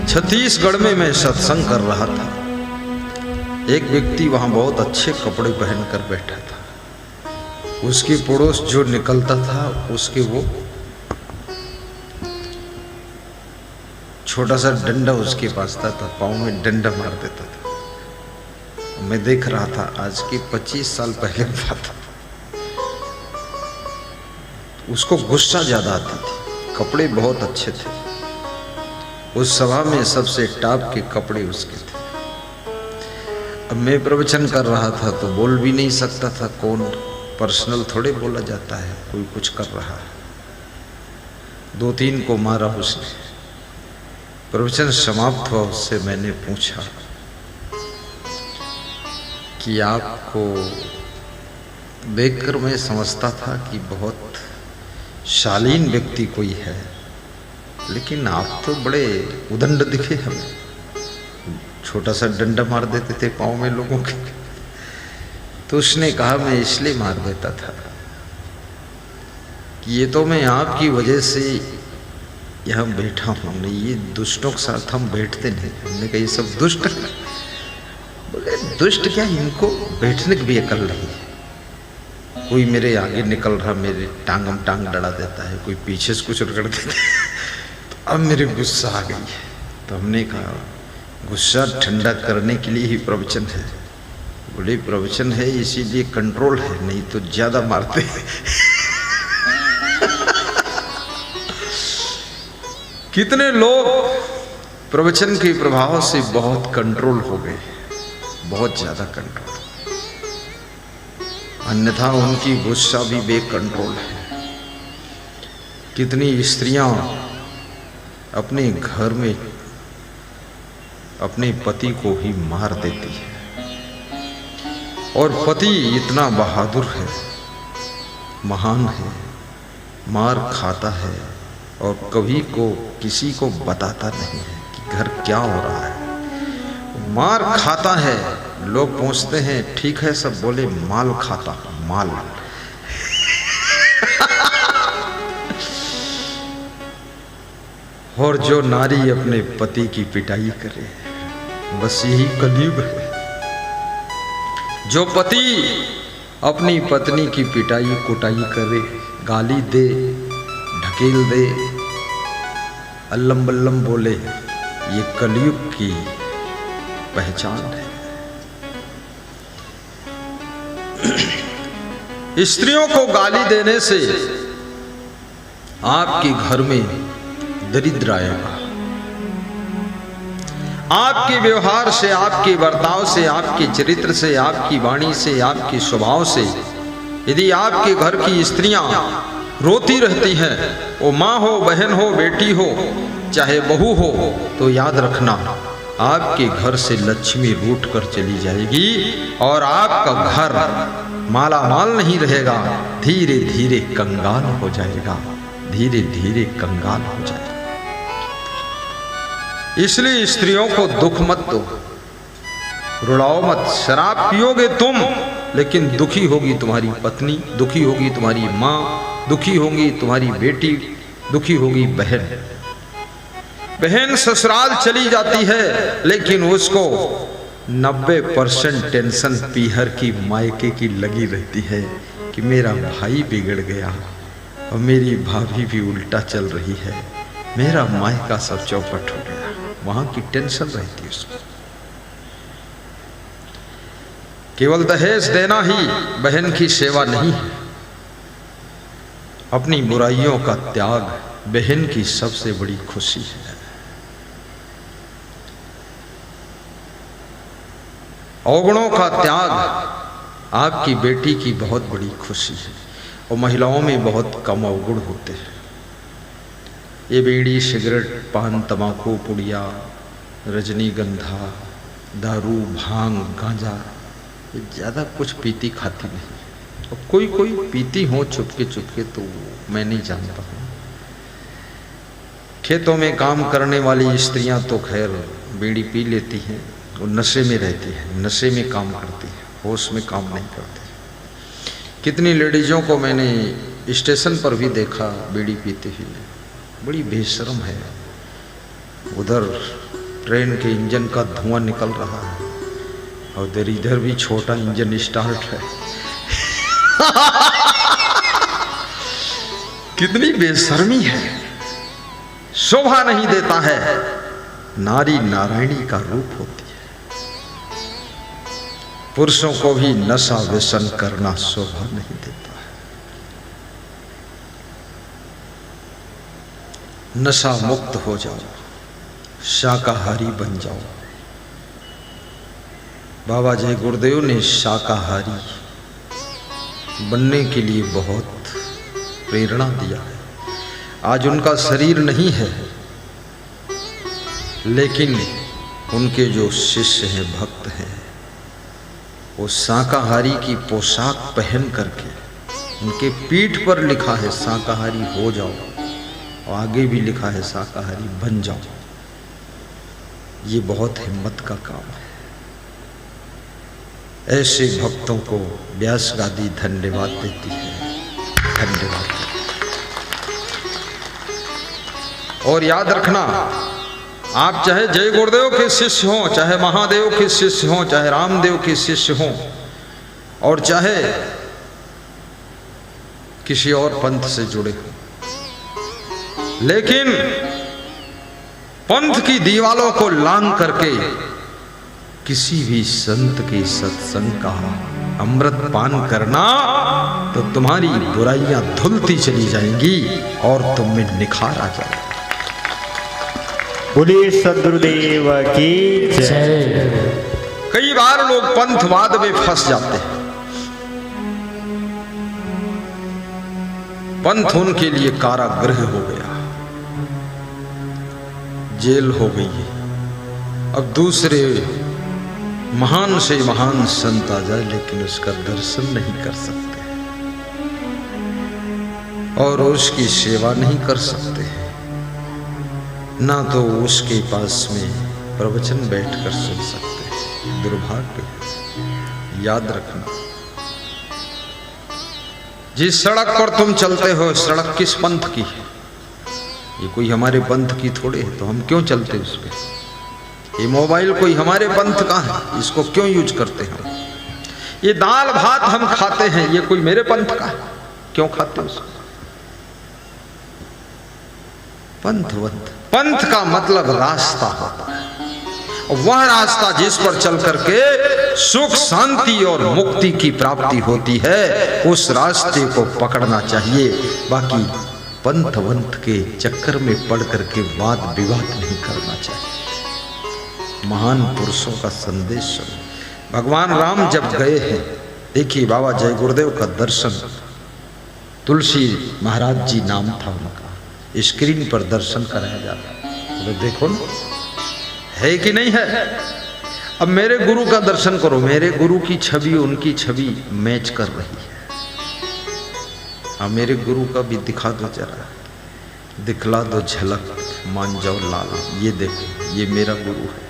छत्तीसगढ़ में मैं सत्संग कर रहा था। एक व्यक्ति वहां बहुत अच्छे कपड़े पहनकर बैठा था। उसके पड़ोस जो निकलता था उसके वो छोटा सा डंडा उसके पास था, पाँव में डंडा मार देता था। मैं देख रहा था, आज की 25 साल पहले की बात। उसको गुस्सा ज्यादा आती थी, कपड़े बहुत अच्छे थे। उस सभा में सबसे टॉप के कपड़े उसके थे। अब मैं प्रवचन कर रहा था तो बोल भी नहीं सकता था, कौन पर्सनल थोड़े बोला जाता है, कोई कुछ कर रहा है। 2-3 को मारा उसने। प्रवचन समाप्त हुआ, उससे मैंने पूछा कि आपको देखकर मैं समझता था कि बहुत शालीन व्यक्ति कोई है, लेकिन आप तो बड़े उदंड दिखे हमें। छोटा सा डंडा मार देते थे पाँव में लोगों के। तो उसने कहा, मैं इसलिए मार देता था कि ये तो मैं आपकी वजह से यहाँ बैठा हूँ, नहीं ये दुष्टों के साथ हम बैठते नहीं। हमने कहा ये सब दुष्ट है। बोले दुष्ट क्या, इनको बैठने की भी अकल नहीं है। कोई मेरे आगे निकल रहा, मेरे टांग डरा देता है, कोई पीछे से कुछ रगड़ देता है। तो अब मेरे गुस्सा आ गई है। तो हमने कहा गुस्सा ठंडा करने के लिए ही प्रवचन है। बोले प्रवचन है इसीलिए कंट्रोल है, नहीं तो ज्यादा मारते हैं। कितने लोग प्रवचन के प्रभाव से बहुत कंट्रोल हो गए, बहुत ज्यादा कंट्रोल। अन्यथा उनकी गुस्सा भी बेकंट्रोल है। कितनी स्त्रियां अपने घर में अपने पति को ही मार देती है, और पति इतना बहादुर है, महान है, मार खाता है और कभी को किसी को बताता नहीं है कि घर क्या हो रहा है। मार खाता है, लोग पूछते हैं ठीक है सब, बोले माल खाता, माल। और जो नारी अपने पति की पिटाई करे, बस यही कलयुग है। जो पति अपनी पत्नी की पिटाई कुटाई करे, गाली दे, ढकेल दे, अल्लम बल्लम बोले, ये कलयुग की पहचान है। स्त्रियों को गाली देने से आपके घर में दरिद्र आएगा। आपके व्यवहार से, आपके बर्ताव से, आपके चरित्र से, आपकी वाणी से, आपके स्वभाव से यदि आपके घर की स्त्रियां रोती रहती हैं, वो माँ हो, बहन हो, बेटी हो, चाहे बहू हो, तो याद रखना आपके घर से लक्ष्मी रूठ कर चली जाएगी और आपका घर माला माल नहीं रहेगा, धीरे धीरे कंगाल हो जाएगा, धीरे धीरे कंगाल हो जाएगा। इसलिए स्त्रियों को दुख मत दो, रुलाओ मत। शराब पियोगे तुम, लेकिन दुखी होगी तुम्हारी पत्नी, दुखी होगी तुम्हारी माँ, दुखी होगी तुम्हारी बेटी, दुखी होगी बहन। बहन ससुराल चली जाती है, लेकिन उसको 90% टेंशन पीहर की, मायके की लगी रहती है कि मेरा भाई बिगड़ गया और मेरी भाभी भी उल्टा चल रही है, मेरा मायका सब चौपट हो गया। वहां की टेंशन रहती है उसको। केवल दहेज देना ही बहन की सेवा नहीं है। अपनी बुराइयों का त्याग बहन की सबसे बड़ी खुशी है। अवगुणों का त्याग आपकी बेटी की बहुत बड़ी खुशी है। और महिलाओं में बहुत कम अवगुण होते हैं। ये बीड़ी, सिगरेट, पान, तंबाकू, पुड़िया, रजनीगंधा, दारू, भांग, गांजा, ये ज़्यादा कुछ पीती खाती नहीं। और कोई कोई पीती हो चुपके चुपके, तो मैं नहीं जानता हूँ। खेतों में काम करने वाली स्त्रियां तो खैर बीड़ी पी लेती हैं, वो नशे में रहती है, नशे में काम करती है, होश में काम नहीं करती। कितनी लेडीज़ों को मैंने स्टेशन पर भी देखा बीड़ी पीते हुए, बड़ी बेशर्म है। उधर ट्रेन के इंजन का धुआं निकल रहा है और इधर भी छोटा इंजन स्टार्ट है। कितनी बेशर्मी है, शोभा नहीं देता है। नारी नारायणी का रूप होती है। पुरुषों को भी नशा व्यसन करना शोभा नहीं देता है। नशा मुक्त हो जाओ, शाकाहारी बन जाओ। बाबा जय गुरुदेव ने शाकाहारी बनने के लिए बहुत प्रेरणा दिया है। आज उनका शरीर नहीं है, लेकिन उनके जो शिष्य हैं, भक्त हैं, वो शाकाहारी की पोशाक पहन करके, उनके पीठ पर लिखा है शाकाहारी हो जाओ और आगे भी लिखा है शाकाहारी बन जाओ। ये बहुत हिम्मत का काम है। ऐसे भक्तों को व्यास गादी धन्यवाद देती है। धन्यवाद। और याद रखना, आप चाहे जय गुरुदेव के शिष्य हों, चाहे महादेव के शिष्य हों, चाहे रामदेव के शिष्य हों, और चाहे किसी और पंथ से जुड़े हों, लेकिन पंथ की दीवालों को लांघ करके किसी भी संत के सत्संग का अमृत पान करना, तो तुम्हारी बुराइयां धुलती चली जाएंगी और तुम में निखार आ जाएगा। बोलिए सद्गुरुदेव की जय। कई बार लोग पंथवाद में फंस जाते हैं। पंथ उनके लिए कारागृह हो गया, जेल हो गई है। अब दूसरे महान से महान संत आ जाए, लेकिन उसका दर्शन नहीं कर सकते और उसकी सेवा नहीं कर सकते, ना तो उसके पास में प्रवचन बैठकर सुन सकते। दुर्भाग्य। याद रखना, जिस सड़क पर तुम चलते हो, सड़क किस पंथ की है? ये कोई हमारे पंथ की थोड़े है, तो हम क्यों चलते उस पर? ये मोबाइल कोई हमारे पंथ का है, इसको क्यों यूज करते हैं? ये दाल भात हम खाते हैं, ये कोई मेरे पंथ का है, क्यों खाते उसको? पंथवंत। पंथ का मतलब रास्ता होता है, वह रास्ता जिस पर चल करके सुख शांति और मुक्ति की प्राप्ति होती है, उस रास्ते को पकड़ना चाहिए। बाकी पंथवंत के चक्कर में पड़ करके वाद विवाद नहीं करना चाहिए। महान पुरुषों का संदेश सुनो। भगवान राम जब गए हैं, देखिए बाबा जय गुरुदेव का दर्शन, तुलसी महाराज जी नाम था उनका, स्क्रीन पर दर्शन कराया जाता है, तो देखो ना, है कि नहीं है? अब मेरे गुरु का दर्शन करो, मेरे गुरु की छवि उनकी छवि मैच कर रही है। अब मेरे गुरु का भी दिखा दो जरा, दिखला दो झलक, मान जाओ लाला। ये देखो, ये मेरा गुरु है,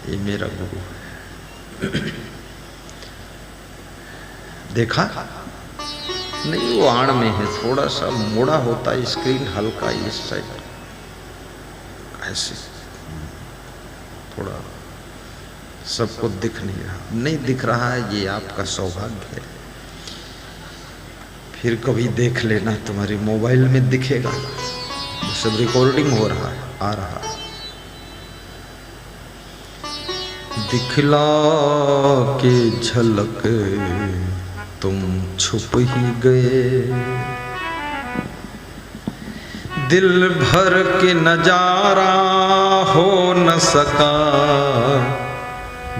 ये मेरा गुरु है। देखा नहीं? वो आड़ में है, थोड़ा सा मुड़ा होता है स्क्रीन, हल्का इस साइड ऐसे, थोड़ा सबको दिख नहीं रहा। नहीं दिख रहा है, ये आपका सौभाग्य है। फिर कभी देख लेना, तुम्हारे मोबाइल में दिखेगा, सब रिकॉर्डिंग हो रहा है, आ रहा है। दिखला के झलक तुम छुप ही गए, दिल भर के नजारा हो न सका,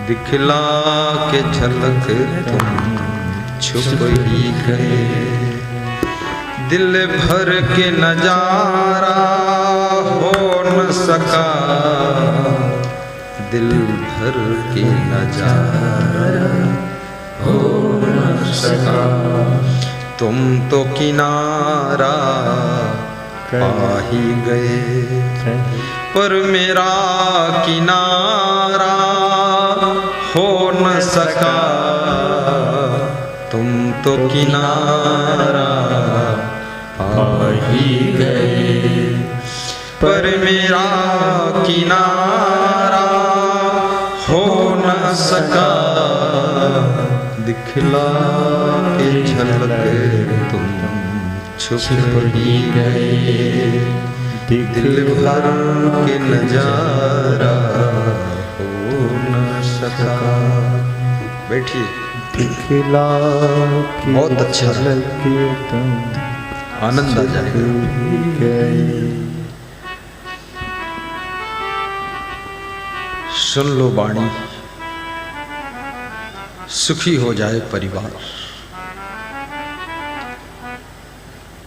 दिखला के झलक तुम छुप ही गए, दिल भर के नजारा हो न सका, दिल भर के नजारा हो न सका, तुम तो किनारा पा ही गए, पर मेरा किनारा हो न सका, तुम तो किनारा पा ही गए, पर मेरा किनारा हो न सका, दिखला के झलक तुम छुप ही गए, दिल भर के नजारा हो न सका। बैठिए, दिखला के बहुत अच्छा झलक तुम आनंद आ जाएगा। सुन लो वाणी, सुखी हो जाए परिवार।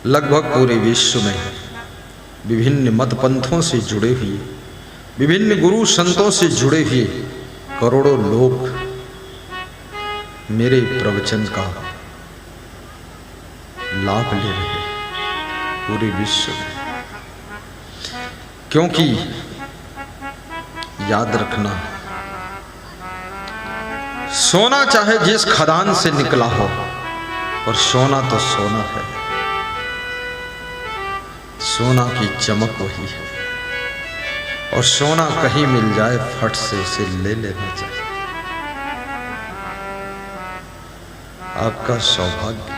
लगभग पूरे विश्व में विभिन्न मत पंथों से जुड़े हुए, विभिन्न गुरु संतों से जुड़े हुए करोड़ों लोग मेरे प्रवचन का लाभ ले रहे हैं पूरे विश्व में। क्योंकि याद रखना, सोना चाहे जिस खदान से निकला हो, और सोना तो सोना है, सोना की चमक वही है, और सोना कहीं मिल जाए फट से उसे ले लेना चाहिए। आपका सौभाग्य